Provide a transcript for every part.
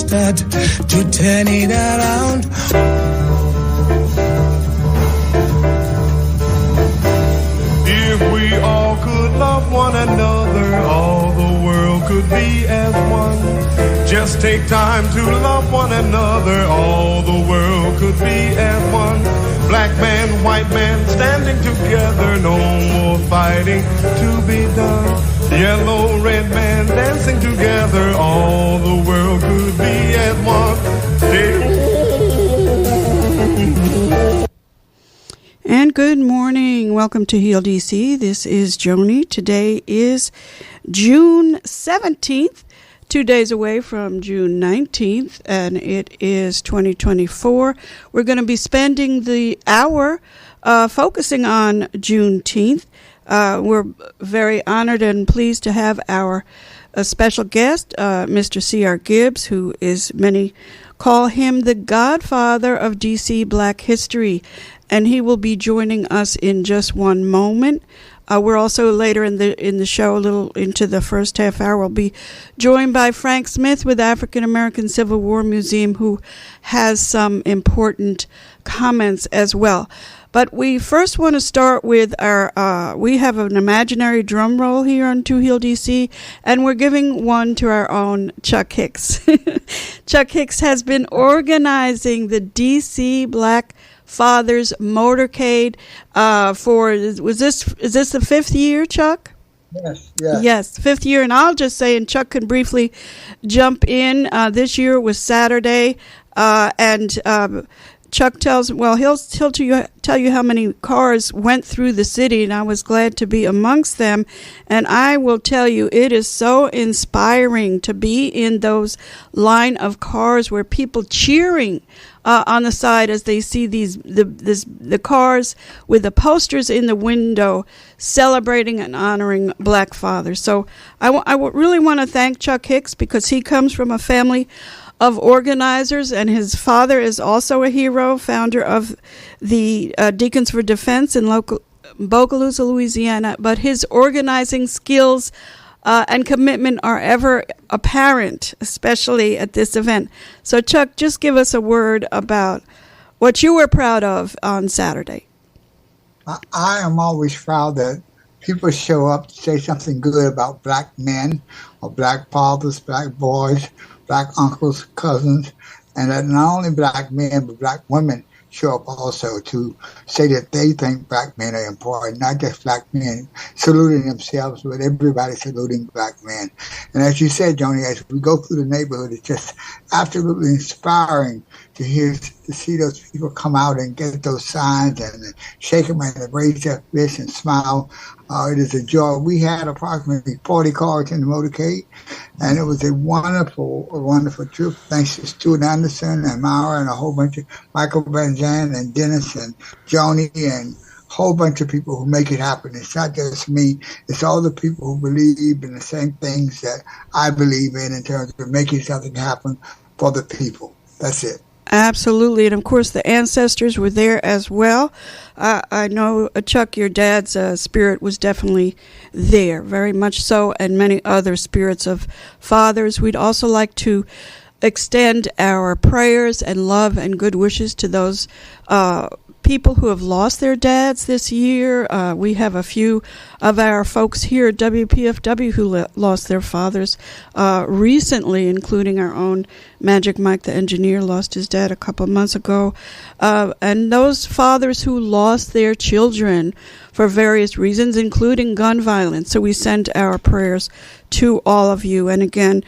start to turn it around. If we all could love one another, all the world could be as one. Just take time to love one another, all the world could be as one. Black man, white man, standing together, no more fighting to be done. Yellow, red man, dancing together, all the world could be as one. And good morning. Welcome to Heal DC. This is Joni. Today is June 17th, 2 days away from June 19th, and it is 2024. We're going to be spending the hour focusing on Juneteenth. We're very honored and pleased to have our special guest, Mr. C.R. Gibbs, who is, many call him the godfather of DC Black history, and he will be joining us in just one moment. We're also later in the show, a little into the first half hour, we'll be joined by Frank Smith with African American Civil War Museum, who has some important comments as well. But we first want to start with our, we have an imaginary drum roll here on To Heal DC, and we're giving one to our own Chuck Hicks. Chuck Hicks has been organizing the DC Black Fathers Motorcade is this the fifth year, Chuck? Yes, fifth year. And I'll just say, and Chuck can briefly jump in, this year was Saturday, and Chuck tells, well, he'll tell you how many cars went through the city, and I was glad to be amongst them. And I will tell you, it is so inspiring to be in those line of cars where people cheering on the side as they see the cars with the posters in the window celebrating and honoring Black fathers. So I really want to thank Chuck Hicks, because he comes from a family of organizers, and his father is also a hero, founder of the Deacons for Defense in local Bogalusa, Louisiana. But his organizing skills and commitment are ever apparent, especially at this event. So, Chuck, just give us a word about what you were proud of on Saturday. I am always proud that people show up to say something good about Black men or Black fathers, Black boys, Black uncles, cousins, and that not only Black men, but Black women show up also to say that they think Black men are important, not just Black men saluting themselves, but everybody saluting Black men. And as you said, Joni, as we go through the neighborhood, it's just absolutely inspiring to see those people come out and get those signs and shake them and raise their fists and smile. It is a joy. We had approximately 40 cars in the motorcade, and it was a wonderful trip. Thanks to Stuart Anderson and Mara and a whole bunch of Michael Van Zandt and Dennis and Joni and a whole bunch of people who make it happen. It's not just me. It's all the people who believe in the same things that I believe in terms of making something happen for the people. That's it. Absolutely. And of course, the ancestors were there as well. I know, Chuck, your dad's spirit was definitely there, very much so, and many other spirits of fathers. We'd also like to extend our prayers and love and good wishes to those people who have lost their dads this year. We have a few of our folks here at WPFW who lost their fathers recently, including our own Magic Mike, the engineer, lost his dad a couple of months ago. And those fathers who lost their children for various reasons, including gun violence. So we send our prayers to all of you. And again,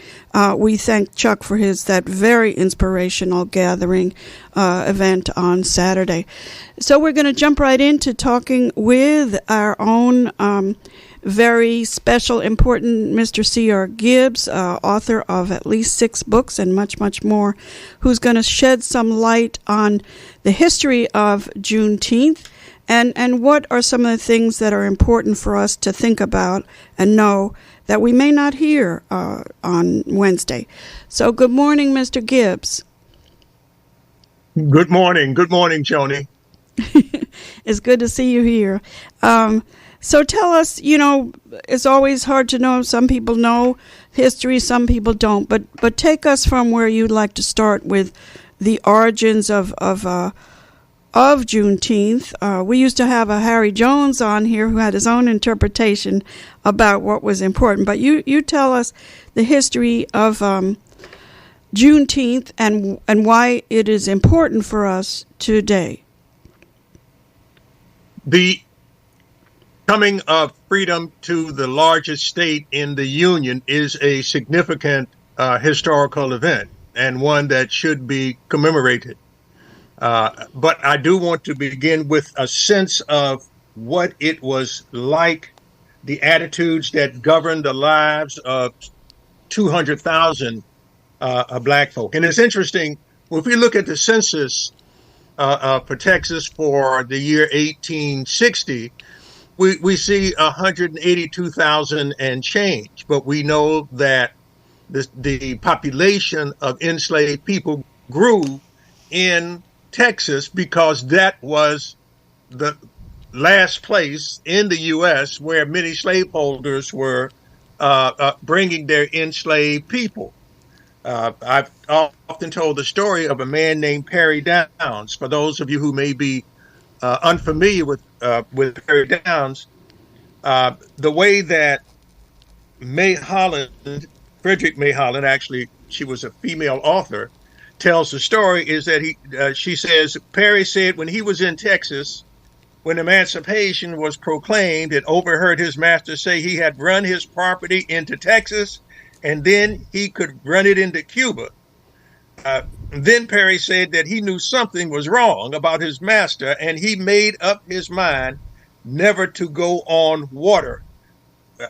we thank Chuck for that very inspirational gathering event on Saturday. So we're going to jump right into talking with our own very special, important Mr. C.R. Gibbs, author of at least 6 books and much, much more, who's going to shed some light on the history of Juneteenth and what are some of the things that are important for us to think about and know that we may not hear on Wednesday. So good morning, Mr. Gibbs. Good morning. Good morning, Joni. It's good to see you here. So tell us, it's always hard to know. Some people know history, some people don't. But take us from where you'd like to start with the origins of Juneteenth. We used to have a Harry Jones on here who had his own interpretation about what was important. But you tell us the history of Juneteenth and why it is important for us today. The coming of freedom to the largest state in the Union is a significant historical event and one that should be commemorated. But I do want to begin with a sense of what it was like, the attitudes that governed the lives of 200,000 Black folk. And it's interesting, if we look at the census for Texas for the year 1860, we see 182,000 and change. But we know that the population of enslaved people grew in Texas because that was the last place in the U.S. where many slaveholders were bringing their enslaved people. I've often told the story of a man named Perry Downs. For those of you who may be unfamiliar with Perry Downs, the way that Frederick May Holland, actually, she was a female author, tells the story is that she says, Perry said when he was in Texas, when emancipation was proclaimed, and overheard his master say he had run his property into Texas, and then he could run it into Cuba. Then Perry said that he knew something was wrong about his master, and he made up his mind never to go on water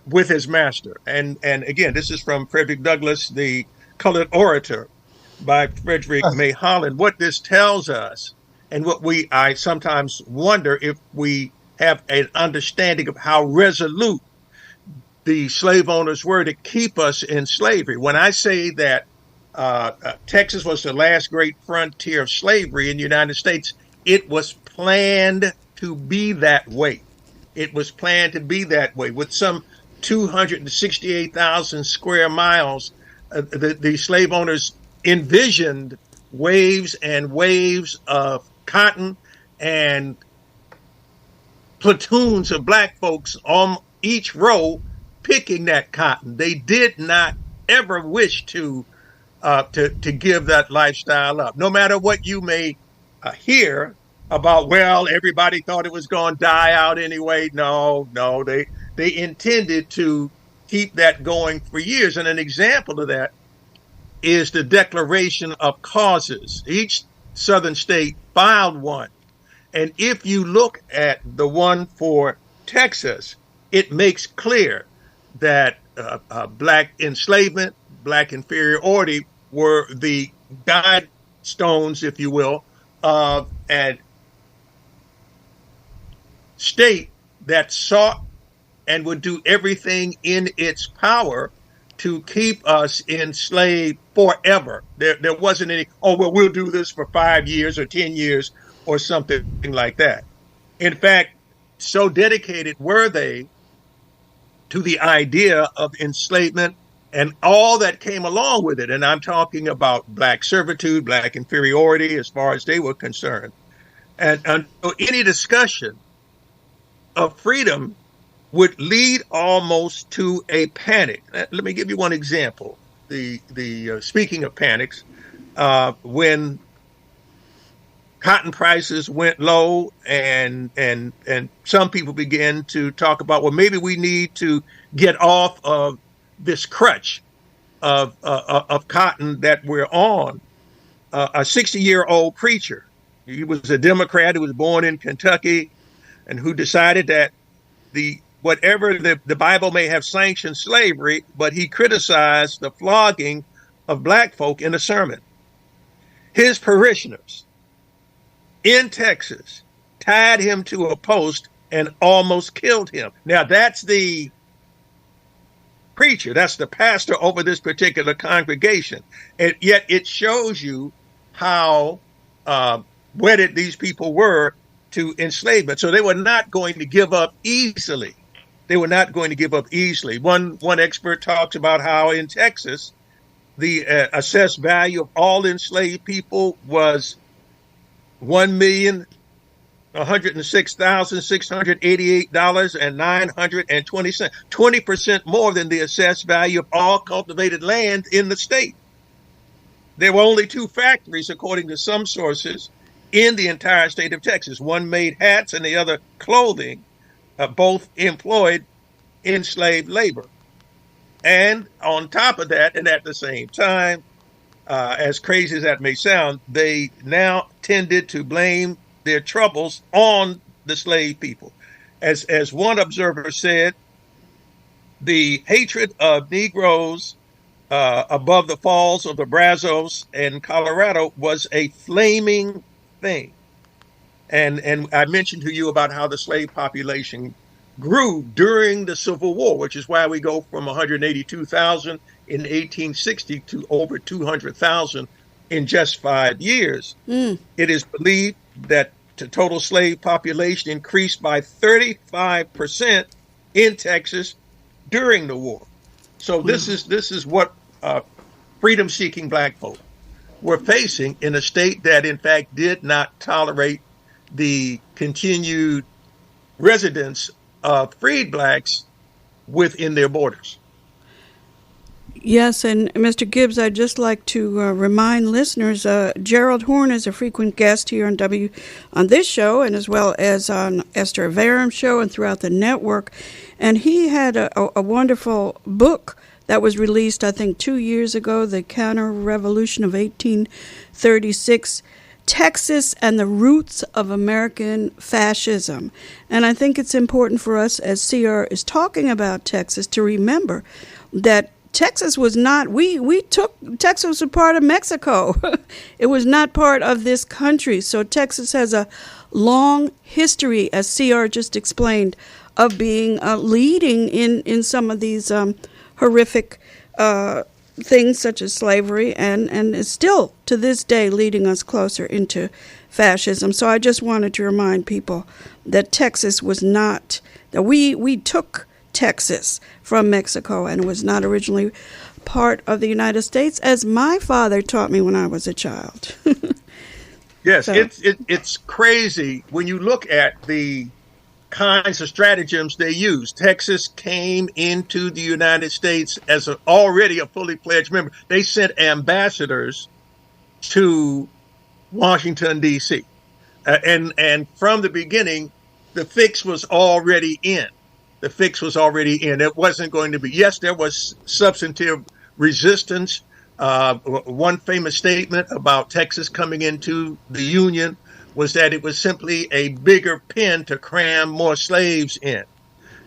with his master. And again, this is from Frederick Douglass, The Colored Orator by Frederick May Holland. What this tells us, and what I sometimes wonder if we have an understanding of how resolute the slave owners were to keep us in slavery. When I say that Texas was the last great frontier of slavery in the United States, it was planned to be that way. It was planned to be that way. With some 268,000 square miles, the slave owners envisioned waves and waves of cotton and platoons of Black folks on each row picking that cotton. They did not ever wish to give that lifestyle up. No matter what you may hear about, well, everybody thought it was going to die out anyway. No, they intended to keep that going for years. And an example of that is the Declaration of Causes. Each southern state filed one. And if you look at the one for Texas, it makes clear that Black enslavement, Black inferiority were the guide stones, if you will, of a state that sought and would do everything in its power to keep us enslaved forever. There wasn't any, we'll do this for 5 years or 10 years or something like that. In fact, so dedicated were they to the idea of enslavement and all that came along with it. And I'm talking about Black servitude, Black inferiority, as far as they were concerned. And any discussion of freedom would lead almost to a panic. Let me give you one example. The speaking of panics, when cotton prices went low and some people began to talk about, well, maybe we need to get off of this crutch of cotton that we're on. A 60-year-old preacher, he was a Democrat who was born in Kentucky and who decided that whatever the Bible may have sanctioned slavery, but he criticized the flogging of Black folk in a sermon. His parishioners in Texas tied him to a post and almost killed him. Now, that's the preacher, that's the pastor over this particular congregation. And yet it shows you how wedded these people were to enslavement. So they were not going to give up easily. they were not going to give up easily. One expert talks about how in Texas, the assessed value of all enslaved people was $1,106,688.920, 20% more than the assessed value of all cultivated land in the state. There were only 2 factories, according to some sources, in the entire state of Texas. One made hats and the other clothing, both employed enslaved labor. And on top of that, and at the same time, as crazy as that may sound, they now tended to blame their troubles on the slave people. As one observer said, the hatred of Negroes above the falls of the Brazos in Colorado was a flaming thing. And I mentioned to you about how the slave population grew during the Civil War, which is why we go from 182,000 in 1860 to over 200,000 in just 5 years. It is believed that the total slave population increased by 35% in Texas during the war. So this is what freedom-seeking black folk were facing in a state that, in fact, did not tolerate the continued residence of freed blacks within their borders. Yes, and Mr. Gibbs, I'd just like to remind listeners, Gerald Horn is a frequent guest here on this show, and as well as on Esther Avaram's show and throughout the network. And he had a wonderful book that was released, I think, 2 years ago, The Counter-Revolution of 1836, Texas and the Roots of American Fascism. And I think it's important for us, as CR is talking about Texas, to remember that Texas was not, Texas was a part of Mexico. It was not part of this country. So Texas has a long history, as CR just explained, of being leading in some of these horrific things such as slavery, and is still to this day leading us closer into fascism. So I just wanted to remind people that Texas was not, that we took Texas from Mexico and was not originally part of the United States, as my father taught me when I was a child. Yes, So- it's crazy when you look at the kinds of stratagems they used. Texas came into the United States as already a fully pledged member. They sent ambassadors to Washington, D.C. And from the beginning, the fix was already in. The fix was already in. It wasn't going to be, yes, there was substantive resistance. One famous statement about Texas coming into the Union was that it was simply a bigger pen to cram more slaves in.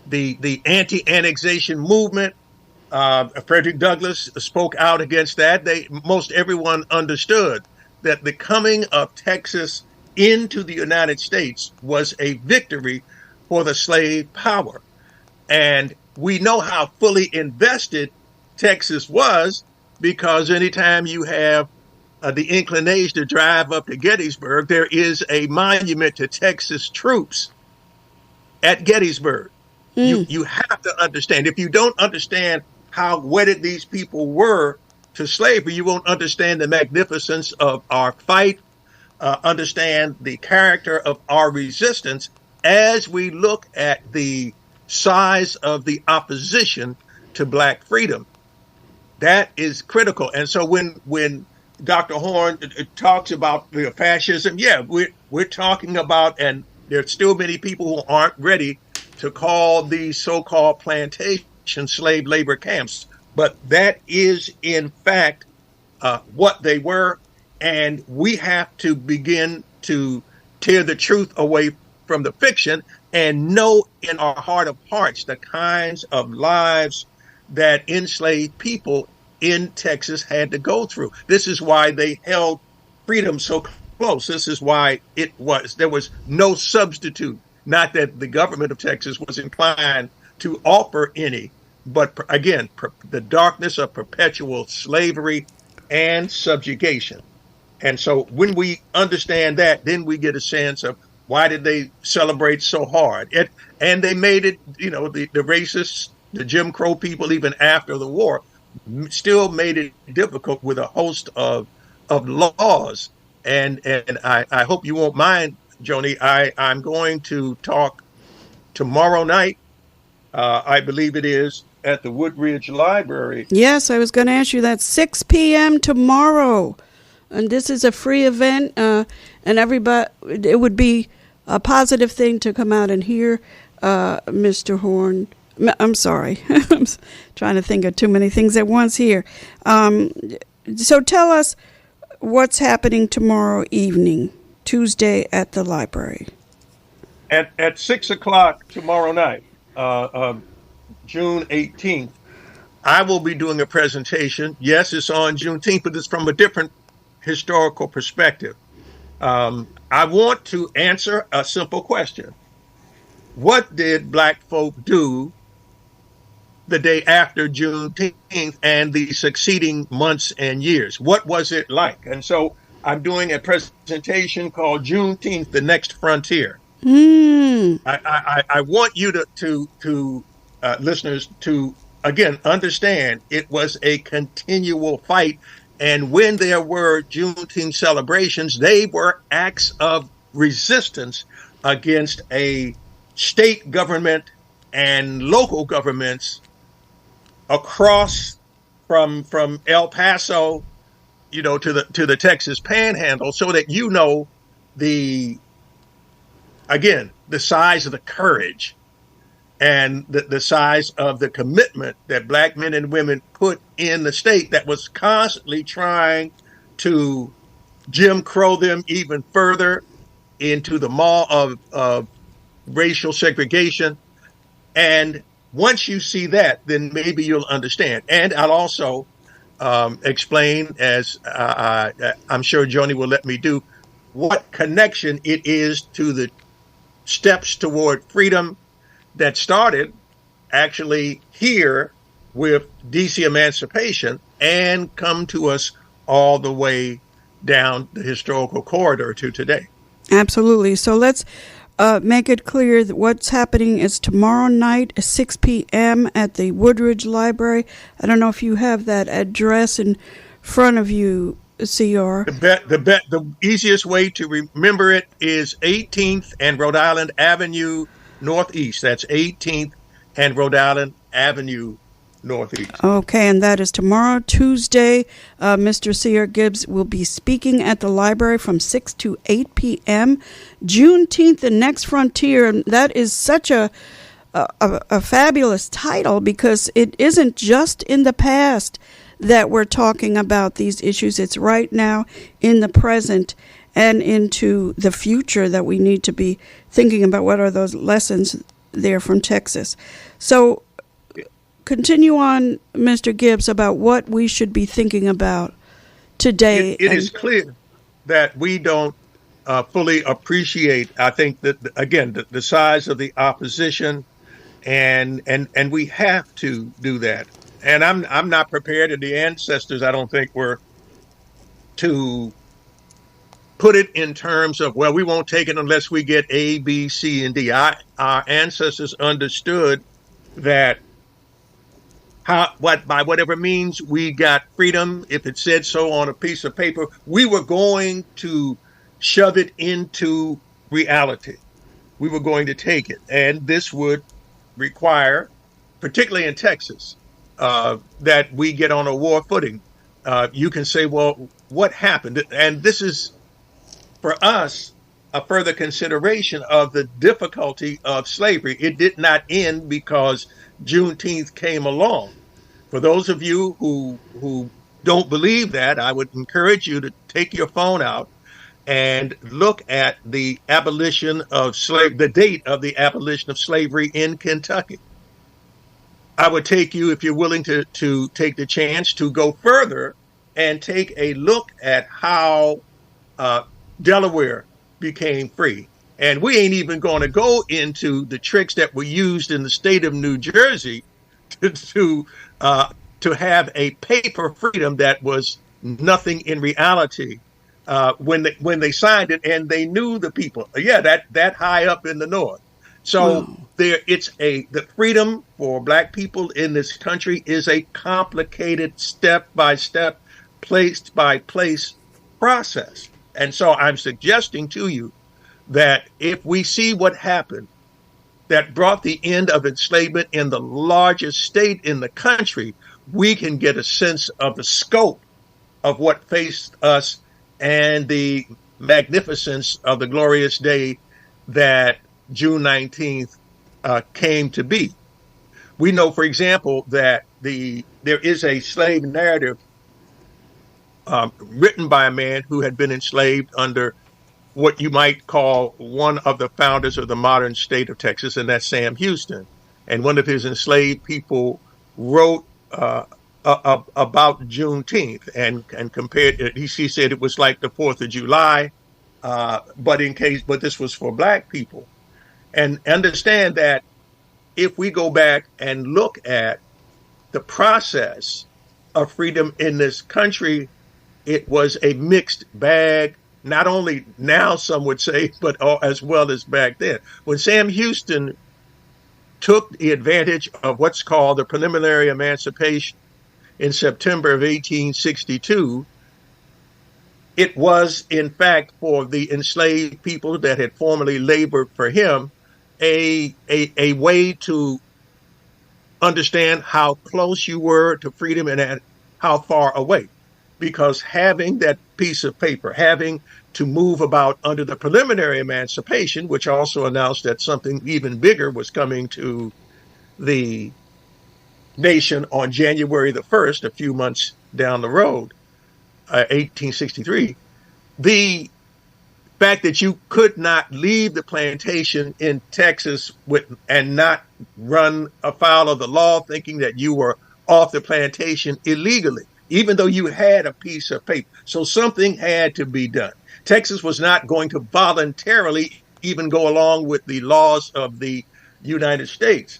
The anti-annexation movement, Frederick Douglass spoke out against that. Most everyone understood that the coming of Texas into the United States was a victory for the slave power. And we know how fully invested Texas was, because anytime you have the inclination to drive up to Gettysburg, there is a monument to Texas troops at Gettysburg. You have to understand. If you don't understand how wedded these people were to slavery, you won't understand the magnificence of our fight, understand the character of our resistance as we look at the size of the opposition to black freedom. That is critical. And so when Dr. Horn talks about the fascism, yeah, we're talking about, and there's still many people who aren't ready to call these so-called plantation slave labor camps, but that is in fact what they were, and we have to begin to tear the truth away from the fiction and know in our heart of hearts the kinds of lives that enslaved people in Texas had to go through. This is why they held freedom so close. This is why there was no substitute. Not that the government of Texas was inclined to offer any, but again, the darkness of perpetual slavery and subjugation. And so when we understand that, then we get a sense of Why did they celebrate so hard? And they made it, the racists, the Jim Crow people, even after the war, still made it difficult with a host of laws. And I hope you won't mind, Joni. I'm going to talk tomorrow night. I believe it is at the Woodridge Library. Yes, I was going to ask you that. 6 p.m. tomorrow. And this is a free event. And everybody, it would be a positive thing to come out and hear Mr. Horn. I'm sorry. I'm trying to think of too many things at once here. So tell us what's happening tomorrow evening, Tuesday at the library. At 6 o'clock tomorrow night, June 18th, I will be doing a presentation. Yes, it's on Juneteenth, but it's from a different historical perspective. I want to answer a simple question. What did Black folk do the day after Juneteenth and the succeeding months and years? What was it like? And so I'm doing a presentation called Juneteenth, the Next Frontier. I want you to listeners to, again, understand it was a continual fight. And when there were Juneteenth celebrations, they were acts of resistance against a state government and local governments across from El Paso, to the Texas Panhandle, so that the size of the courage and the size of the commitment that Black men and women put in the state that was constantly trying to Jim Crow them even further into the maw of racial segregation. And once you see that, then maybe you'll understand. And I'll also explain, as I'm sure Joni will let me do, what connection it is to the steps toward freedom that started actually here with DC emancipation and come to us all the way down the historical corridor to today. Absolutely. So let's make it clear that what's happening is tomorrow night at 6 p.m. at the Woodridge Library. I don't know if you have that address in front of you, CR. The easiest way to remember it is 18th and Rhode Island Avenue Northeast. That's 18th and Rhode Island Avenue Northeast. Okay, and that is tomorrow, Tuesday. Mr. C.R. Gibbs will be speaking at the library from 6 to 8 p.m. Juneteenth, the Next Frontier. And that is such a fabulous title, because it isn't just in the past that we're talking about these issues. It's right now in the present and into the future that we need to be thinking about what are those lessons there from Texas. So continue on, Mr. Gibbs, about what we should be thinking about today. It is clear that we don't fully appreciate, I think, that, again, the size of the opposition, and we have to do that. And I'm not prepared, and the ancestors, I don't think, were to put it in terms of, well, we won't take it unless we get A, B, C, and D. Our ancestors understood that by whatever means we got freedom, if it said so on a piece of paper, we were going to shove it into reality. We were going to take it. And this would require, particularly in Texas, that we get on a war footing. You can say, well, what happened? And this is, for us, a further consideration of the difficulty of slavery. It did not end because Juneteenth came along. For those of you who don't believe that, I would encourage you to take your phone out and look at the abolition of the date of the abolition of slavery in Kentucky. I would take you, if you're willing to take the chance, to go further and take a look at how Delaware became free. And we ain't even going to go into the tricks that were used in the state of New Jersey to have a paper freedom that was nothing in reality when they signed it, and they knew the people. Yeah, that high up in the north. So Wow. the freedom for Black people in this country is a complicated step by step, place by place process. And so I'm suggesting to you that if we see what happened that brought the end of enslavement in the largest state in the country, we can get a sense of the scope of what faced us and the magnificence of the glorious day that June 19th came to be. We know, for example, that there is a slave narrative written by a man who had been enslaved under what you might call one of the founders of the modern state of Texas, and that's Sam Houston. And one of his enslaved people wrote about Juneteenth and compared it. He said it was like the 4th of July, but this was for Black people. And understand that if we go back and look at the process of freedom in this country, it was a mixed bag. Not only now, some would say, but as well as back then. When Sam Houston took the advantage of what's called the preliminary emancipation in September of 1862, it was, in fact, for the enslaved people that had formerly labored for him, a way to understand how close you were to freedom and at how far away. Because having that piece of paper, having to move about under the preliminary emancipation, which also announced that something even bigger was coming to the nation on January the 1st, a few months down the road, 1863, the fact that you could not leave the plantation in Texas and not run afoul of the law, thinking that you were off the plantation illegally, even though you had a piece of paper. So something had to be done. Texas was not going to voluntarily even go along with the laws of the United States,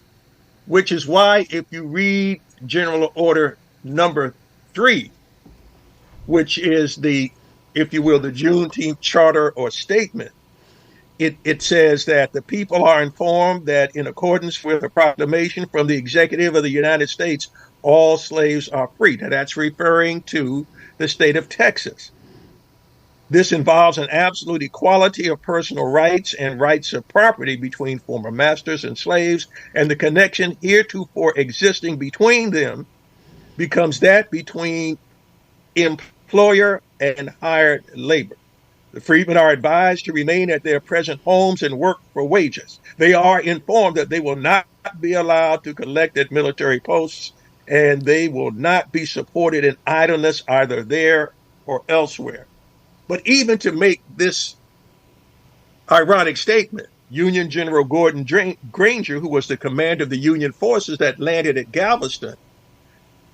which is why if you read General Order number 3, which is if you will, the Juneteenth Charter or Statement, it says that the people are informed that in accordance with a proclamation from the Executive of the United States, all slaves are free. Now, that's referring to the state of Texas. This involves an absolute equality of personal rights and rights of property between former masters and slaves, and the connection heretofore existing between them becomes that between employer and hired labor. The freedmen are advised to remain at their present homes and work for wages. They are informed that they will not be allowed to collect at military posts, and they will not be supported in idleness either there or elsewhere. But even to make this ironic statement, Union General Gordon Granger, who was the commander of the Union forces that landed at Galveston,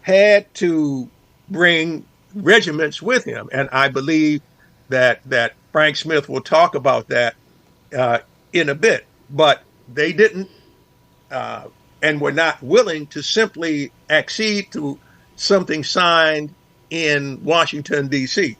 had to bring regiments with him. And I believe that Frank Smith will talk about that in a bit. But they didn't and were not willing to simply accede to something signed in Washington, D.C.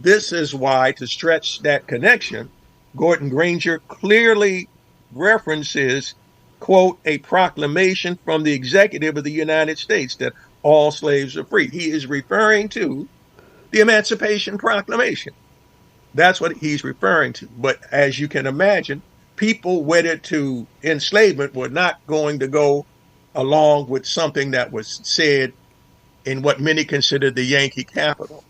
This is why, to stretch that connection, Gordon Granger clearly references, quote, a proclamation from the Executive of the United States that all slaves are free. He is referring to the Emancipation Proclamation. That's what he's referring to. But as you can imagine, people wedded to enslavement were not going to go along with something that was said in what many considered the Yankee capital.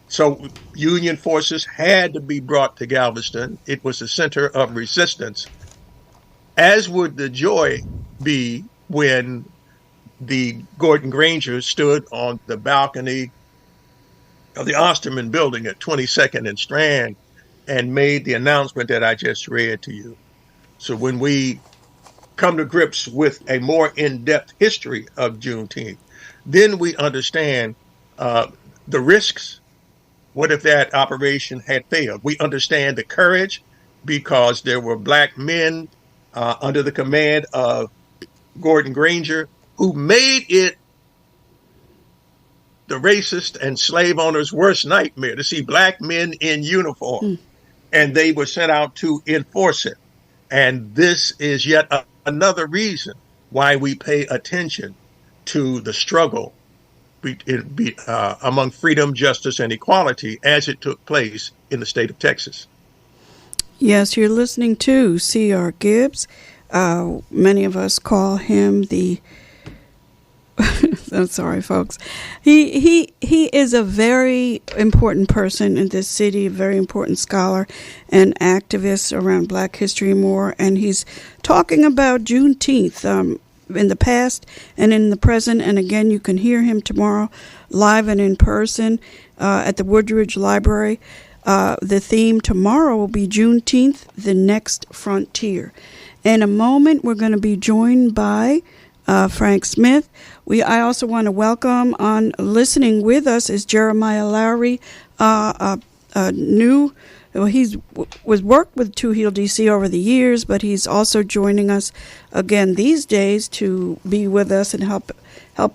So Union forces had to be brought to Galveston. It was the center of resistance, as would the joy be when the Gordon Granger stood on the balcony of the Osterman building at 22nd and Strand and made the announcement that I just read to you. So when we come to grips with a more in-depth history of Juneteenth, then we understand the risks. What if that operation had failed? We understand the courage because there were Black men under the command of Gordon Granger who made it the racist and slave owners' worst nightmare to see black men in uniform, and they were sent out to enforce it. And this is yet another reason why we pay attention to the struggle among freedom, justice, and equality as it took place in the state of Texas. Yes, you're listening to C.R. Gibbs. Many of us call him the I'm sorry, folks. He is a very important person in this city, a very important scholar and activist around Black history and more. And he's talking about Juneteenth in the past and in the present. And again, you can hear him tomorrow live and in person at the Woodridge Library. The theme tomorrow will be Juneteenth, the Next Frontier. In a moment, we're going to be joined by Frank Smith. I also want to welcome on listening with us is Jeremiah Lowry, he's worked with Two Heel DC over the years, but he's also joining us again these days to be with us and help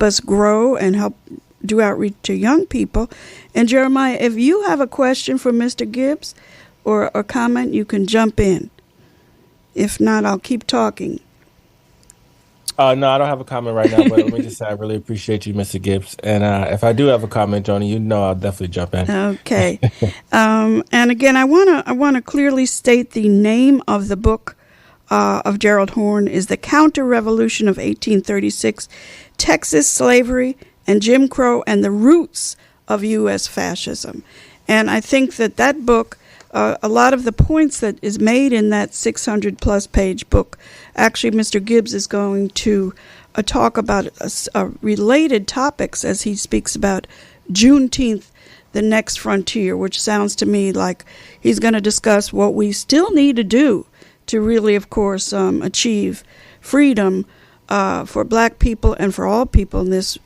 us grow and help do outreach to young people. And Jeremiah, if you have a question for Mr. Gibbs or a comment, you can jump in. If not, I'll keep talking. No, I don't have a comment right now, but let me just say I really appreciate you, Mr. Gibbs. And if I do have a comment, Joni, you know I'll definitely jump in. Okay. And again, I want to clearly state the name of the book of Gerald Horne is The Counter-Revolution of 1836, Texas Slavery and Jim Crow and the Roots of U.S. Fascism. And I think that book, a lot of the points that is made in that 600-plus page book, actually Mr. Gibbs is going to talk about related topics as he speaks about Juneteenth, the next frontier, which sounds to me like he's going to discuss what we still need to do to really, of course, achieve freedom for Black people and for all people in this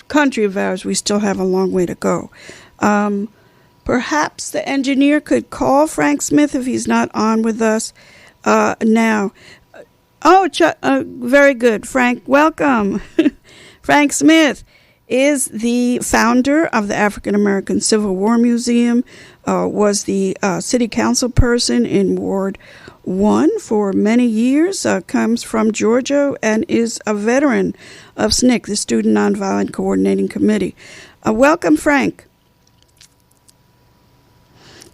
country of ours. We still have a long way to go. Perhaps the engineer could call Frank Smith if he's not on with us now. Oh, very good, Frank. Welcome. Frank Smith is the founder of the African American Civil War Museum, was the city council person in Ward 1 for many years, comes from Georgia, and is a veteran of SNCC, the Student Nonviolent Coordinating Committee. Welcome, Frank.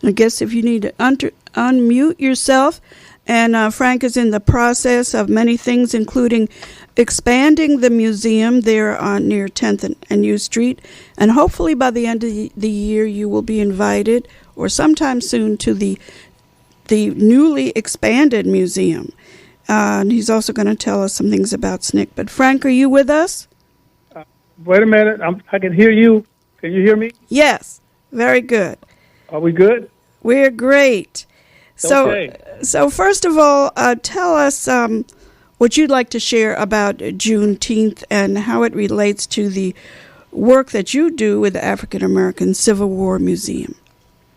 I guess if you need to unmute yourself. And Frank is in the process of many things, including expanding the museum there near 10th and U Street. And hopefully by the end of the year, you will be invited, or sometime soon, to the newly expanded museum. And he's also going to tell us some things about SNCC. But Frank, are you with us? Wait a minute. I can hear you. Can you hear me? Yes. Very good. Are we good? We're great. Okay. So first of all, tell us what you'd like to share about Juneteenth and how it relates to the work that you do with the African American Civil War Museum.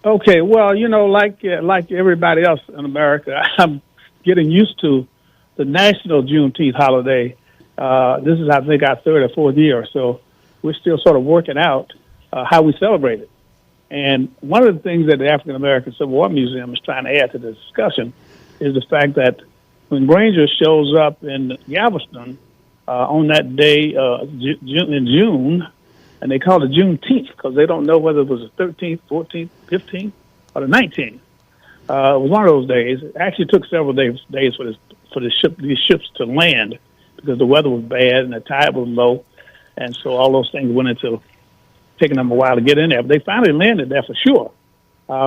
Okay. Well, like everybody else in America, I'm getting used to the national Juneteenth holiday. This is, I think, our third or fourth year, so we're still sort of working out how we celebrate it. And one of the things that the African American Civil War Museum is trying to add to the discussion is the fact that when Granger shows up in Galveston on that day in June, and they call it Juneteenth because they don't know whether it was the 13th, 14th, 15th, or the 19th. It was one of those days. It actually took several days for these ships to land because the weather was bad and the tide was low, and so all those things went into taking them a while to get in there. But they finally landed there for sure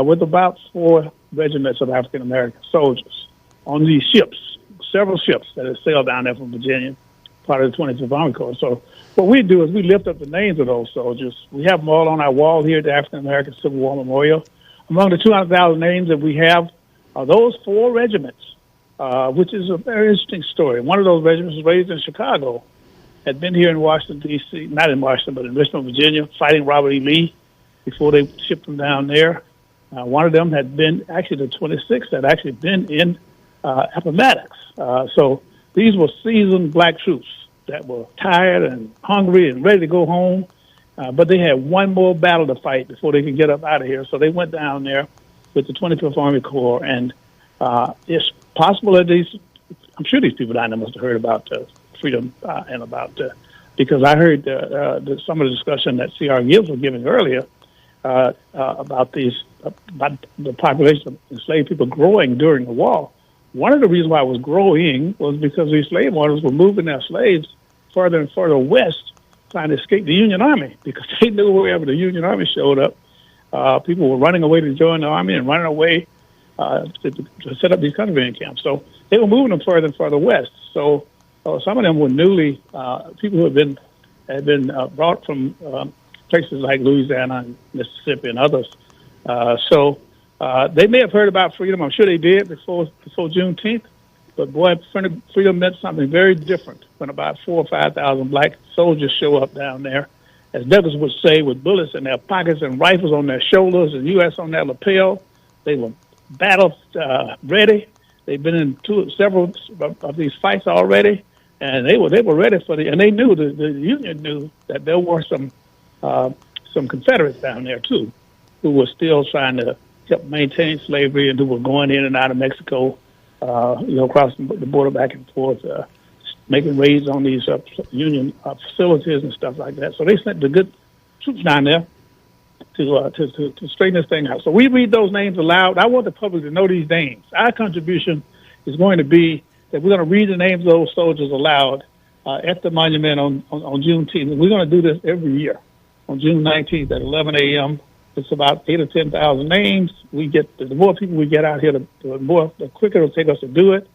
with about 4 regiments of African-American soldiers on these ships, several ships that had sailed down there from Virginia, part of the 25th Army Corps. So what we do is we lift up the names of those soldiers. We have them all on our wall here at the African-American Civil War Memorial. Among the 200,000 names that we have are those 4 regiments, which is a very interesting story. One of those regiments was raised in Chicago, had been here in Washington, D.C., not in Washington, but in Richmond, Virginia, fighting Robert E. Lee before they shipped them down there. One of them had been, actually the 26th, had actually been in Appomattox. So these were seasoned Black troops that were tired and hungry and ready to go home. But they had one more battle to fight before they could get up out of here. So they went down there with the 25th Army Corps, and it's possible that I'm sure these people down there must have heard about freedom and about because I heard some of the discussion that C.R. Gibbs was giving earlier about the population of enslaved people growing during the war. One of the reasons why it was growing was because these slave owners were moving their slaves further and further west, trying to escape the Union Army, because they knew wherever the Union Army showed up, people were running away to join the Army and running away to set up these concentrating camps. So they were moving them further and further west. So some of them were newly people who had been brought from places like Louisiana and Mississippi and others. So they may have heard about freedom. I'm sure they did before Juneteenth. But boy, freedom meant something very different when about 4,000 or 5,000 black soldiers show up down there, as Douglas would say, with bullets in their pockets and rifles on their shoulders and U.S. on their lapel. They were battle ready. They've been in several of these fights already, and they were ready for and they knew the Union knew that there were some Confederates down there too, who were still trying to help maintain slavery and who were going in and out of Mexico. Across the border back and forth, making raids on these Union facilities and stuff like that. So they sent the good troops down there to straighten this thing out. So we read those names aloud. I want the public to know these names. Our contribution is going to be that we're going to read the names of those soldiers aloud at the monument on Juneteenth. And we're going to do this every year on June 19th at 11 a.m. It's about 8,000 or 10,000 names. We get the more people we get out here, the quicker it'll take us to do it.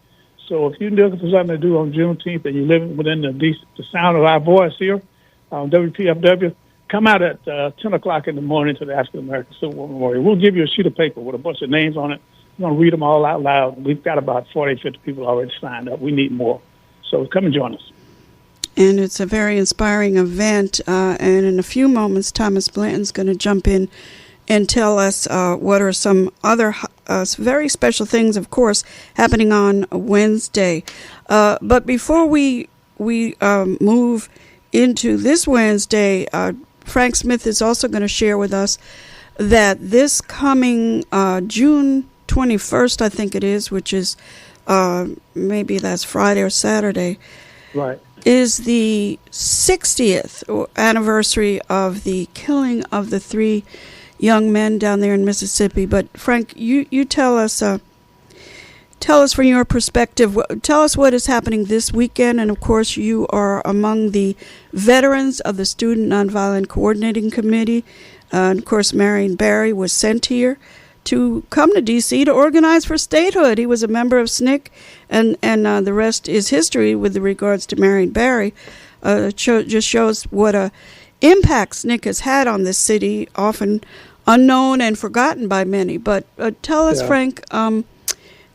So if you're looking for something to do on Juneteenth and you live within the sound of our voice here on WPFW, come out at 10 o'clock in the morning to the African American Civil War Memorial. We'll give you a sheet of paper with a bunch of names on it. We're going to read them all out loud. We've got about 40, 50 people already signed up. We need more. So come and join us. And it's a very inspiring event. And in a few moments, Thomas Blanton's going to jump in and tell us what are some other very special things, of course, happening on Wednesday. But before we move into this Wednesday, Frank Smith is also going to share with us that this coming June 21st, I think it is, which is maybe that's Friday or Saturday, right, is the 60th anniversary of the killing of the 3 young men down there in Mississippi. But Frank, you tell us from your perspective. Tell us what is happening this weekend, and of course, you are among the veterans of the Student Nonviolent Coordinating Committee. And of course, Marion Barry was sent here to come to D.C. to organize for statehood. He was a member of SNCC, and the rest is history with regards to Marion Barry. Just shows what a impact SNCC has had on this city, often unknown and forgotten by many. But tell us, Frank, and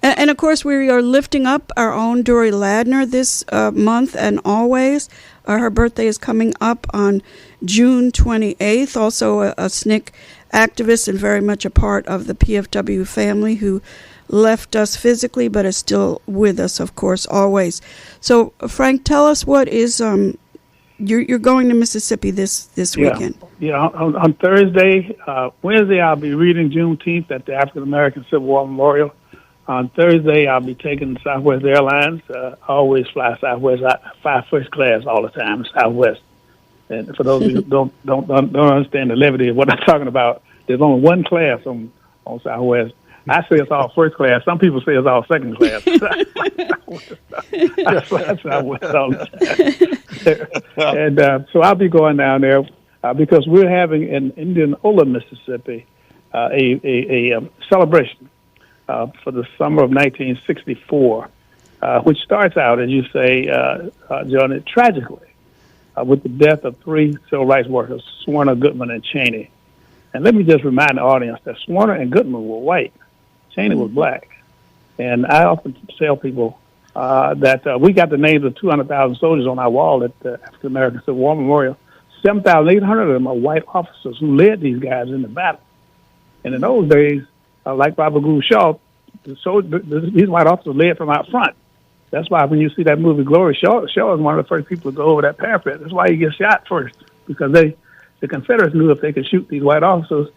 of course we are lifting up our own Dory Ladner this month and always. Her birthday is coming up on June 28th, also a SNCC activist and very much a part of the PFW family who left us physically but is still with us, of course, always. So, Frank, tell us what is, you're going to Mississippi this weekend. Yeah, on Thursday, Wednesday I'll be reading Juneteenth at the African American Civil War Memorial. On Thursday I'll be taking Southwest Airlines. I always fly Southwest. I fly first class all the time, Southwest. And for those of you who don't understand the levity of what I'm talking about, there's only one class on Southwest. I say it's all first class. Some people say it's all second class. I fly Southwest all the time. And so I'll be going down there because we're having in Indianola, Mississippi, a celebration for the summer of 1964, which starts out, as you say, Johnny, tragically, with the death of 3 civil rights workers, Schwerner, Goodman, and Chaney. And let me just remind the audience that Schwerner and Goodman were white. Chaney was black. And I often tell people that we got the names of 200,000 soldiers on our wall at the African American Civil War Memorial. 7,800 of them are white officers who led these guys in the battle. And in those days, like Robert Gould Shaw, these white officers led from out front. That's why when you see that movie Glory, Shaw is one of the first people to go over that parapet. That's why he gets shot first, because they the Confederates knew if they could shoot these white officers,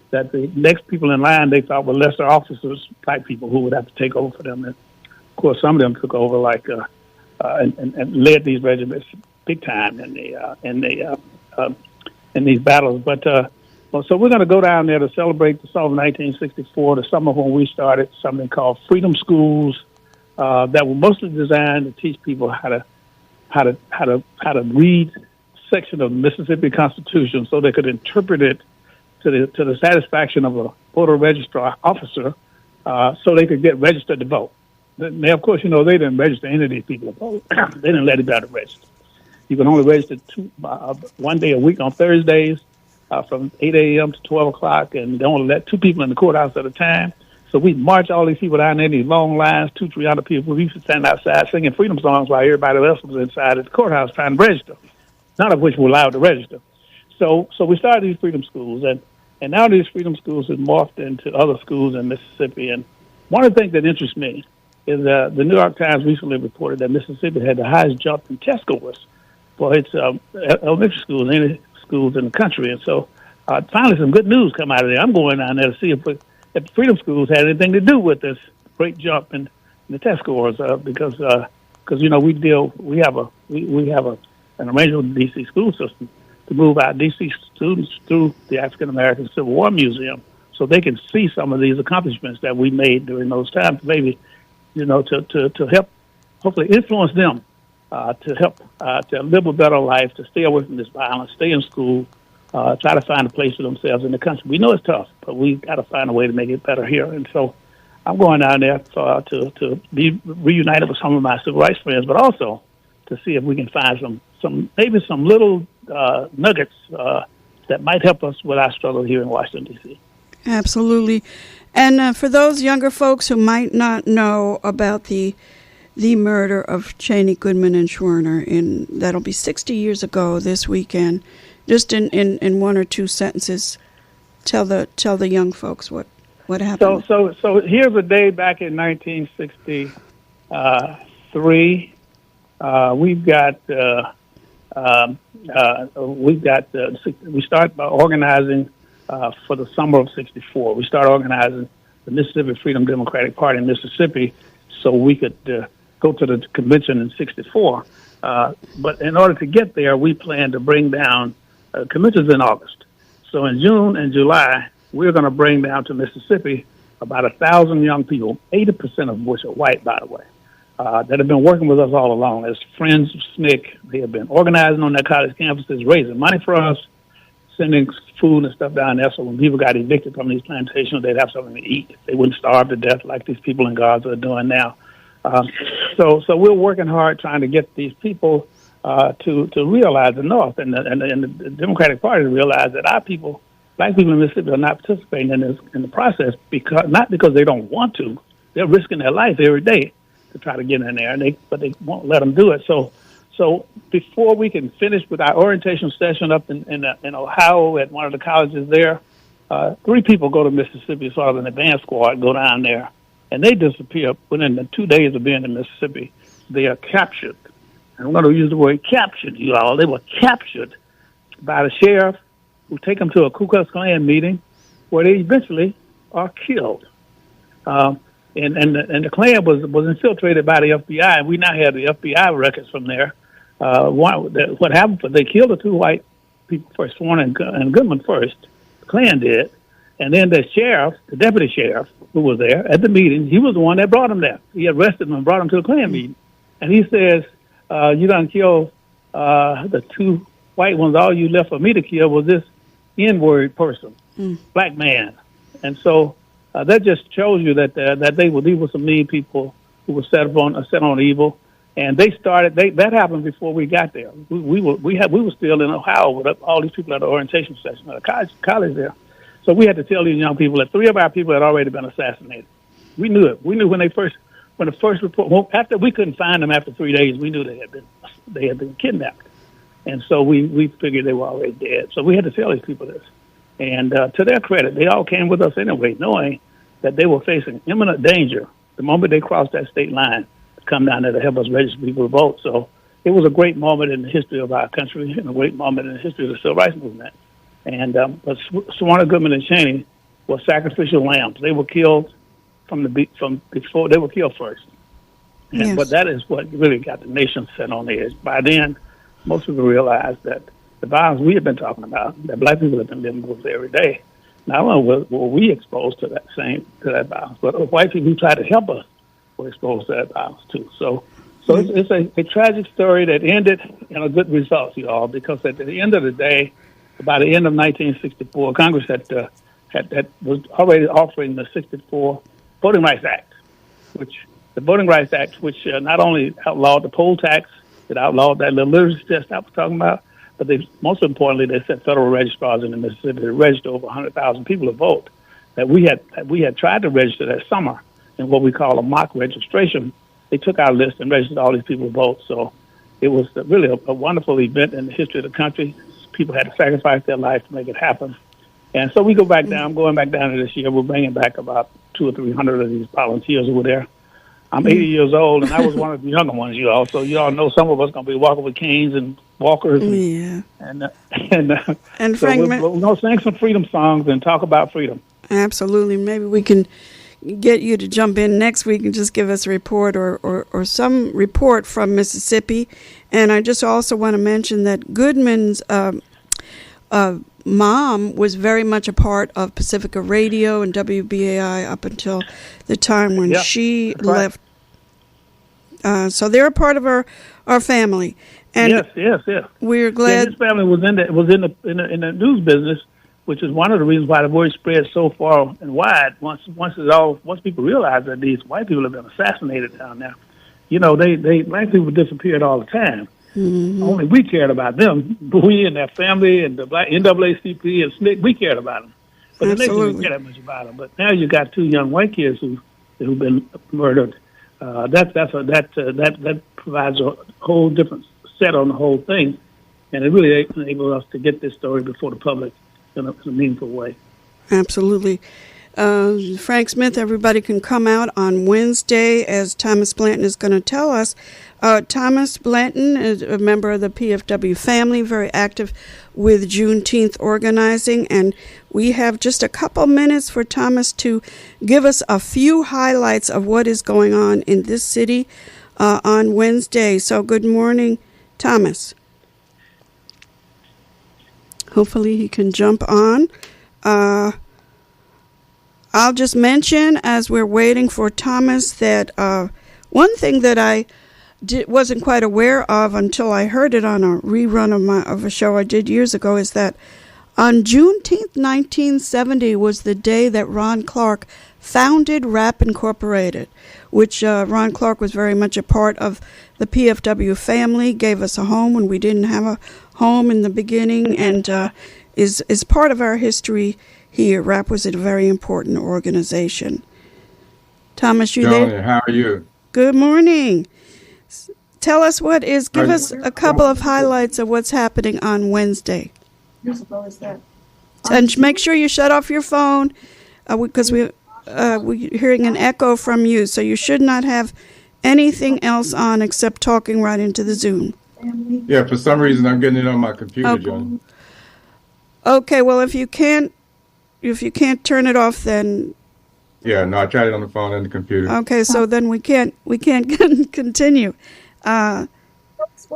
that the next people in line they thought were lesser officers, black people who would have to take over for them. And of course, some of them took over and led these regiments big time in these battles. But so we're going to go down there to celebrate the summer of 1964, the summer when we started something called Freedom Schools that were mostly designed to teach people how to read section of the Mississippi Constitution so they could interpret it to the satisfaction of a voter registrar officer, so they could get registered to vote. Now, of course, they didn't register any of these people to vote. They didn't let anybody register. You can only register 1 day a week on Thursdays from 8 a.m. to 12 o'clock, and they only let 2 people in the courthouse at a time. So we march all these people down there in these long lines, 200-300 people. We used to stand outside singing freedom songs while everybody else was inside at the courthouse trying to register, none of which were allowed to register. So we started these freedom schools, and now these freedom schools have morphed into other schools in Mississippi. And one of the things that interests me is the New York Times recently reported that Mississippi had the highest jump in test scores for its elementary schools, any schools in the country. And so finally some good news come out of there. I'm going down there to see if the freedom schools had anything to do with this great jump in the test scores, because we have an arrangement with the D.C. school system to move our D.C. students through the African American Civil War Museum so they can see some of these accomplishments that we made during those times, maybe, to help hopefully influence them to help to live a better life, to stay away from this violence, stay in school, try to find a place for themselves in the country. We know it's tough, but we've got to find a way to make it better here. And so I'm going down there to be reunited with some of my civil rights friends, but also to see if we can find some little nuggets that might help us with our struggle here in Washington, D.C. Absolutely. And for those younger folks who might not know about the murder of Chaney, Goodman, and Schwerner, that'll be 60 years ago this weekend, just in one or two sentences, tell the young folks what happened. So here's a day back in 1963. We start by organizing for the summer of '64. We start organizing the Mississippi Freedom Democratic Party in Mississippi, so we could go to the convention in '64. But in order to get there, we plan to bring down conventions in August. So in June and July, we're going to bring down to Mississippi about 1,000 young people, 80% of which are white, by the way, that have been working with us all along as friends of SNCC. They have been organizing on their college campuses, raising money for us, sending food and stuff down there, so when people got evicted from these plantations, they'd have something to eat. They wouldn't starve to death like these people in Gaza are doing now. So we're working hard trying to get these people to realize the North and the Democratic Party to realize that our people, black people in Mississippi, are not participating in the process not because they don't want to. They're risking their life every day to try to get in there, but they won't let them do it. So before we can finish with our orientation session up in Ohio at one of the colleges there, 3 people go to Mississippi, sort of an advance squad, go down there, and they disappear within the 2 days of being in Mississippi. They are captured. And I'm going to use the word captured, you all. They were captured by the sheriff who take them to a Ku Klux Klan meeting where they eventually are killed. And the Klan was infiltrated by the FBI, and we now have the FBI records from there. What happened? They killed the 2 white people first, Schwerner and Goodman first. The Klan did, and then the sheriff, the deputy sheriff, who was there at the meeting, he was the one that brought them there. He arrested them and brought them to the Klan meeting, and he says, "You done killed the 2 white ones. All you left for me to kill was this N-word person, black man." And so that just shows you that these were some mean people who were set on evil. And that happened before we got there. We were still in Ohio with all these people at the orientation session at the college there. So we had to tell these young people that 3 of our people had already been assassinated. We knew it. We knew when the first report, after we couldn't find them after 3 days, we knew they had been kidnapped. And so we figured they were already dead. So we had to tell these people this. And to their credit, they all came with us anyway, knowing that they were facing imminent danger the moment they crossed that state line to come down there to help us register people to vote. So it was a great moment in the history of our country and a great moment in the history of the civil rights movement. And but Schwerner, Goodman, and Chaney were sacrificial lambs. They were killed from before they were killed first. Yes. But that is what really got the nation set on edge. By then, most people realized that the violence we have been talking about, that black people have been living with every day, not only were we exposed to that violence, but white people who tried to help us were exposed to that violence too. So it's a tragic story that ended in a good result, y'all, because at the end of the day, by the end of 1964, Congress was already offering the '64 Voting Rights Act, which not only outlawed the poll tax, it outlawed that little literacy test I was talking about, but most importantly, they set federal registrars in the Mississippi to register over 100,000 people to vote. That we had tried to register that summer in what we call a mock registration. They took our list and registered all these people to vote. So it was really a wonderful event in the history of the country. People had to sacrifice their life to make it happen. And so we go back down. I'm going back down to this year. We're bringing back about 200 or 300 of these volunteers who were there. I'm 80 years old, and I was one of the younger ones, you all. So you all know some of us going to be walking with canes and walkers. And so Frank, we're going to sing some freedom songs and talk about freedom. Absolutely. Maybe we can get you to jump in next week and just give us a report or some report from Mississippi. And I just also want to mention that Goodman's mom was very much a part of Pacifica Radio and WBAI up until the time when she left. So they're a part of our family. And yes. We're glad his family was in the news business, which is one of the reasons why the word spread so far and wide. Once people realize that these white people have been assassinated down there, black people disappeared all the time. Mm-hmm. Only we cared about them. We and their family and the black NAACP and SNCC, we cared about them. But the nation didn't care that much about them. But now you got two young white kids who've been murdered. That provides a whole different set on the whole thing, and it really enables us to get this story before the public in a meaningful way. Absolutely. Frank Smith, everybody can come out on Wednesday, as Thomas Blanton is going to tell us. Thomas Blanton is a member of the PFW family, very active with Juneteenth organizing, and we have just a couple minutes for Thomas to give us a few highlights of what is going on in this city on Wednesday. So good morning, Thomas. Hopefully he can jump on. I'll just mention, as we're waiting for Thomas, that one thing that I wasn't quite aware of until I heard it on a rerun of a show I did years ago is that on Juneteenth 1970 was the day that Ron Clark founded RAP Incorporated, which Ron Clark was very much a part of the PFW family, gave us a home when we didn't have a home in the beginning, and is part of our history here. RAP was a very important organization. Thomas, you Johnny, there? how are you? Good morning. Tell us give us a couple of highlights of what's happening on Wednesday. And make sure you shut off your phone because we're hearing an echo from you, so you should not have anything else on except talking right into the Zoom. Yeah, for some reason I'm getting it on my computer, Johnny. Okay, well if you can't turn it off, then yeah, no, I tried it on the phone and the computer. Okay, so then we can't continue. What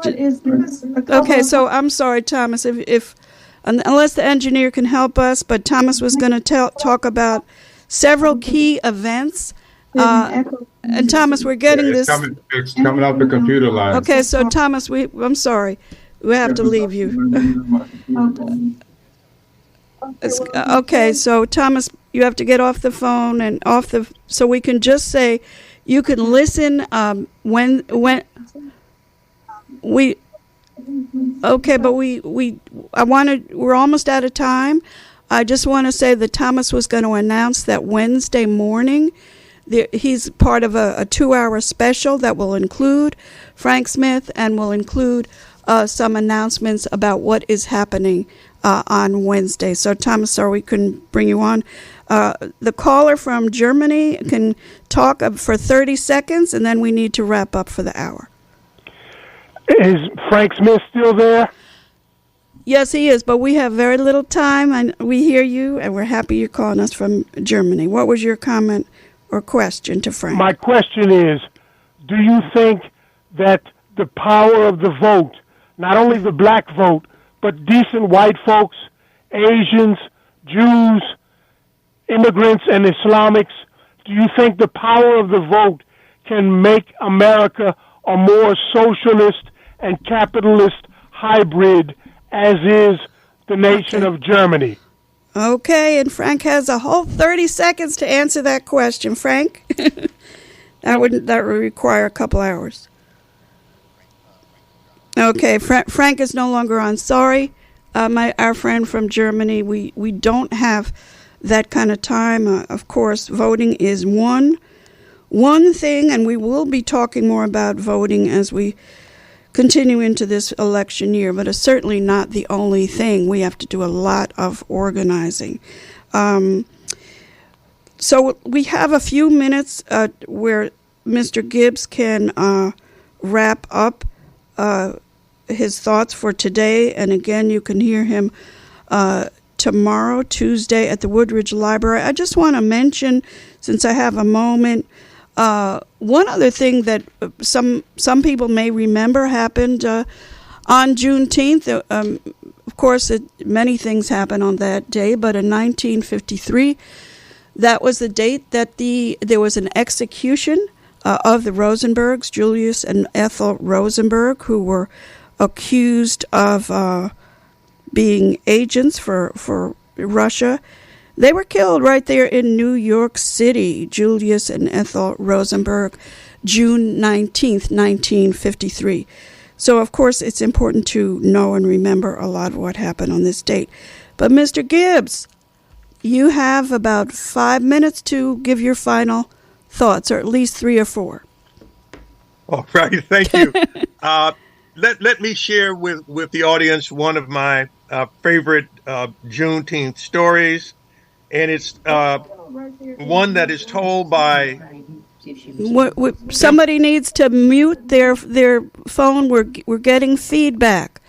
is this? Okay, so I'm sorry, Thomas, if unless the engineer can help us, but Thomas was going to talk about several key events. And Thomas, we're getting this. It's coming off the computer line. Okay, so Thomas, I'm sorry, we have to leave you. Okay, so Thomas, you have to get off the phone and so we can just say you can listen when we. Okay, but we're almost out of time. I just want to say that Thomas was going to announce that Wednesday morning he's part of a 2-hour special that will include Frank Smith and will include some announcements about what is happening on Wednesday. So, Thomas, sorry we couldn't bring you on. The caller from Germany can talk for 30 seconds, and then we need to wrap up for the hour. Is Frank Smith still there? Yes, he is, but we have very little time, and we hear you, and we're happy you're calling us from Germany. What was your comment or question to Frank? My question is, do you think that the power of the vote, not only the black vote, but decent white folks, Asians, Jews, immigrants, and Islamics, do you think the power of the vote can make America a more socialist and capitalist hybrid as is the nation of Germany? Okay, and Frank has a whole 30 seconds to answer that question. Frank? that would require a couple hours. Okay, Frank is no longer on. Sorry, our friend from Germany, we don't have that kind of time. Of course, voting is one thing, and we will be talking more about voting as we continue into this election year, but it's certainly not the only thing. We have to do a lot of organizing. So we have a few minutes where Mr. Gibbs can wrap up his thoughts for today. And again, you can hear him tomorrow, Tuesday, at the Woodridge Library. I just want to mention, since I have a moment, one other thing that some people may remember happened on Juneteenth. Of course, many things happened on that day, but in 1953, that was the date that there was an execution of the Rosenbergs, Julius and Ethel Rosenberg, who were accused of being agents for Russia. They were killed right there in New York City, Julius and Ethel Rosenberg, June 19th, 1953. So, of course, it's important to know and remember a lot of what happened on this date. But, Mr. Gibbs, you have about 5 minutes to give your final thoughts, or at least 3 or 4. All right, thank you. Let me share with the audience one of my favorite Juneteenth stories. And it's one that is told by... Somebody needs to mute their phone. We're getting feedback.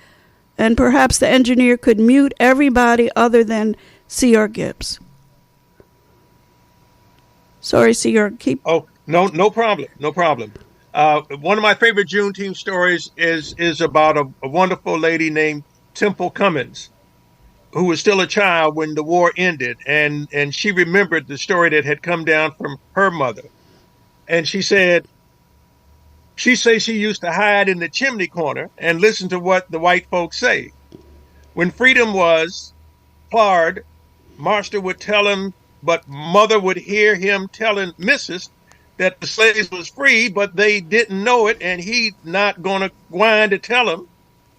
And perhaps the engineer could mute everybody other than C.R. Gibbs. Sorry, C.R. Keep... Oh, no problem. No problem. One of my favorite Juneteenth stories is about a wonderful lady named Temple Cummins, who was still a child when the war ended, and she remembered the story that had come down from her mother. And she says she used to hide in the chimney corner and listen to what the white folks say. When freedom was hard, Master would tell him, but mother would hear him telling Mrs. that the slaves was free, but they didn't know it, and he not gonna whine to tell them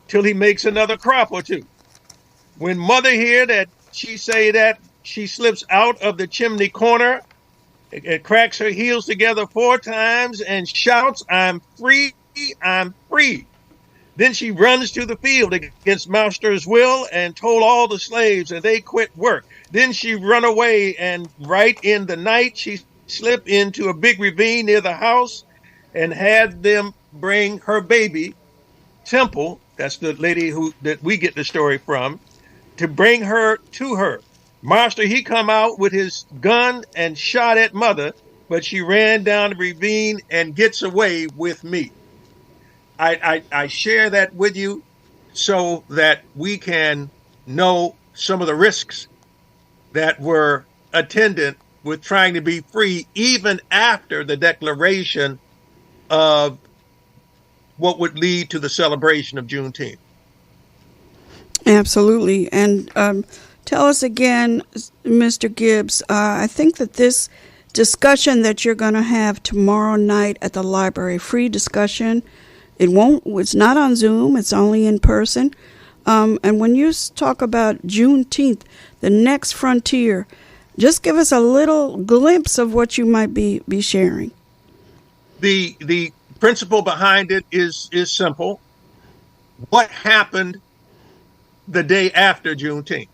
till he makes another crop or two. When mother hear that she say that, she slips out of the chimney corner and cracks her heels together 4 times and shouts, "I'm free, I'm free." Then she runs to the field against master's will and told all the slaves, and they quit work. Then she run away, and right in the night, she slipped into a big ravine near the house and had them bring her baby, Temple, that's the lady that we get the story from, to bring her to her. Master, he come out with his gun and shot at mother, but she ran down the ravine and gets away with me. I share that with you so that we can know some of the risks that were attendant with trying to be free, even after the declaration of what would lead to the celebration of Juneteenth. Absolutely. And tell us again, Mr. Gibbs, I think that this discussion that you're going to have tomorrow night at the library, free discussion, it's not on Zoom, it's only in person. And when you talk about Juneteenth, the next frontier, just give us a little glimpse of what you might be sharing. The principle behind it is simple. What happened the day after Juneteenth?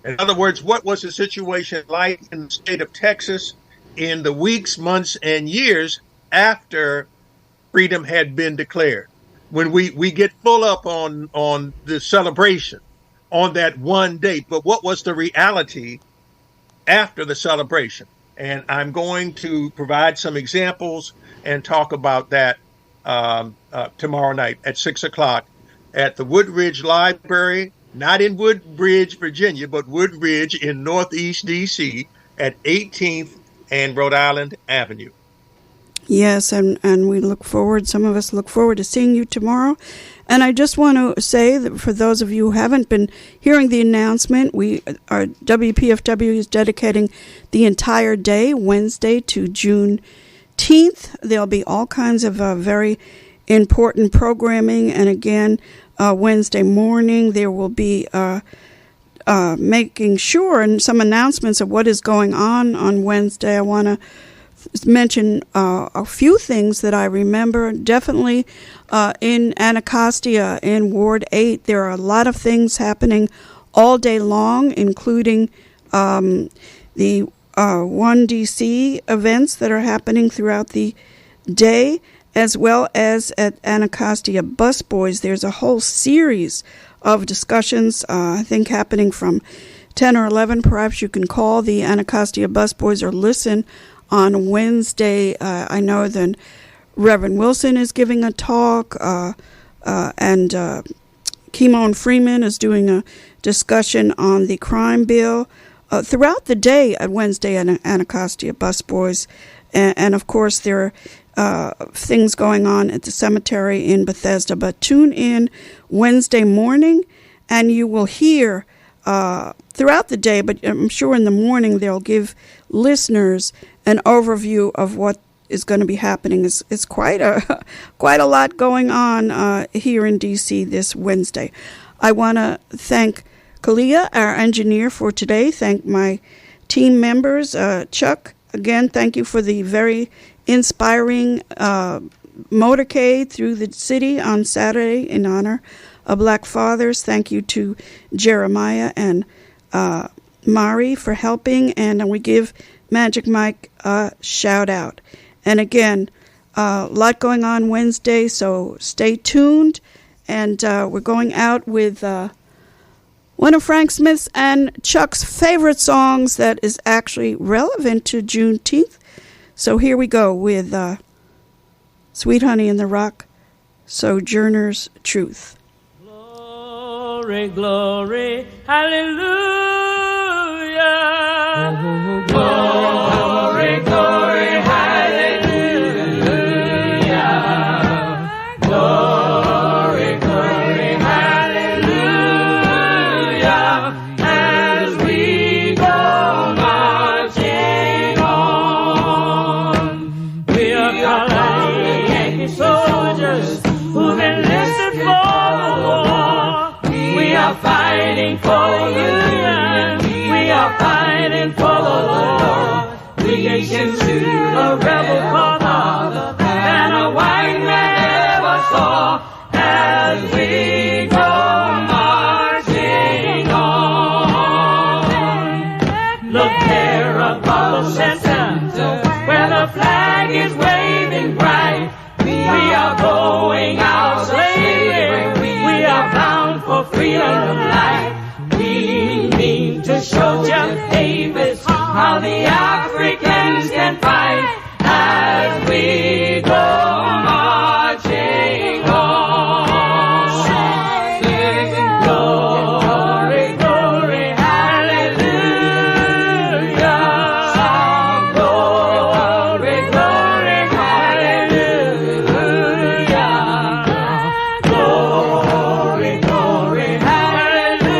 In other words, what was the situation like in the state of Texas in the weeks, months, and years after freedom had been declared? When we get full up on the celebration on that one date, but what was the reality after the celebration? And I'm going to provide some examples and talk about that tomorrow night at 6 o'clock at the Woodridge Library, not in Woodbridge, Virginia, but Woodridge in Northeast D.C. at 18th and Rhode Island Avenue. Yes, and we look forward, some of us look forward to seeing you tomorrow. And I just want to say that for those of you who haven't been hearing the announcement, our WPFW is dedicating the entire day, Wednesday to Juneteenth. There'll be all kinds of very important programming. And again, Wednesday morning, there will be making sure and some announcements of what is going on Wednesday. I want to mention a few things that I remember. Definitely in Anacostia in Ward 8, there are a lot of things happening all day long, including the One DC events that are happening throughout the day, as well as at Anacostia Busboys. There's a whole series of discussions, I think, happening from 10 or 11. Perhaps you can call the Anacostia Busboys or listen on Wednesday. I know that Reverend Wilson is giving a talk, and Keimon Freeman is doing a discussion on the crime bill throughout the day at Wednesday at Anacostia Busboys. And of course, there are things going on at the cemetery in Bethesda. But tune in Wednesday morning, and you will hear throughout the day, but I'm sure in the morning they'll give listeners an overview of what is going to be happening. It's quite a lot going on here in D.C. this Wednesday. I want to thank Kalia, our engineer for today. Thank my team members. Chuck, again, thank you for the very inspiring motorcade through the city on Saturday in honor of Black Fathers. Thank you to Jeremiah and Mari for helping, and we give Magic Mike a shout out. And again, a lot going on Wednesday, so stay tuned. And we're going out with one of Frank Smith's and Chuck's favorite songs that is actually relevant to Juneteenth. So here we go with Sweet Honey in the Rock, Sojourner's Truth. Glory, glory, hallelujah. Glory, glory, hallelujah. Glory, glory, hallelujah. As we go marching on, we are colored Yankee soldiers who've enlisted for the war. We are fighting for the Union. We are fighting for the Lord. We can shoot a rebel father than a white man ever saw. As we go marching on, look there above the center where the flag is waving bright. We are going out slavery. We are bound for freedom of life. We mean to show Jeff Davis how the Africans can fight as we go marching on. Sing glory, glory, hallelujah. Glory, glory, hallelujah. Glory, glory, hallelujah.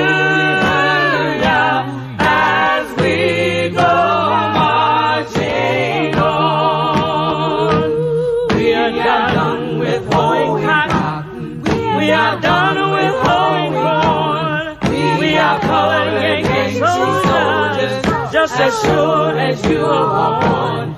As we go marching on, we are done with hoeing cotton. We are done with hoeing corn. We are colored Yankee soldiers, just as sure as you were born.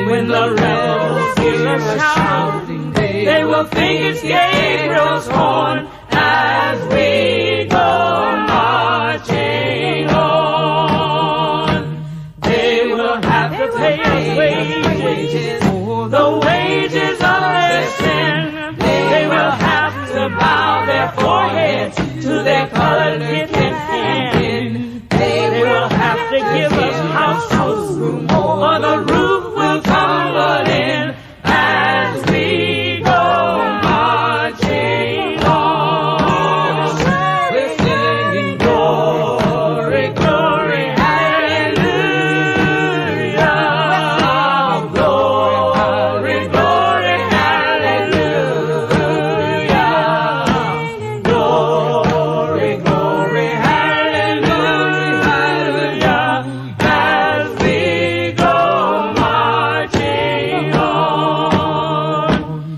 When the rebels hear us shouting, they will think it's Gabriel's horn. As we go marching on, they will have to pay us wages, the wages of their sin. They will have to bow their foreheads to their colored kin.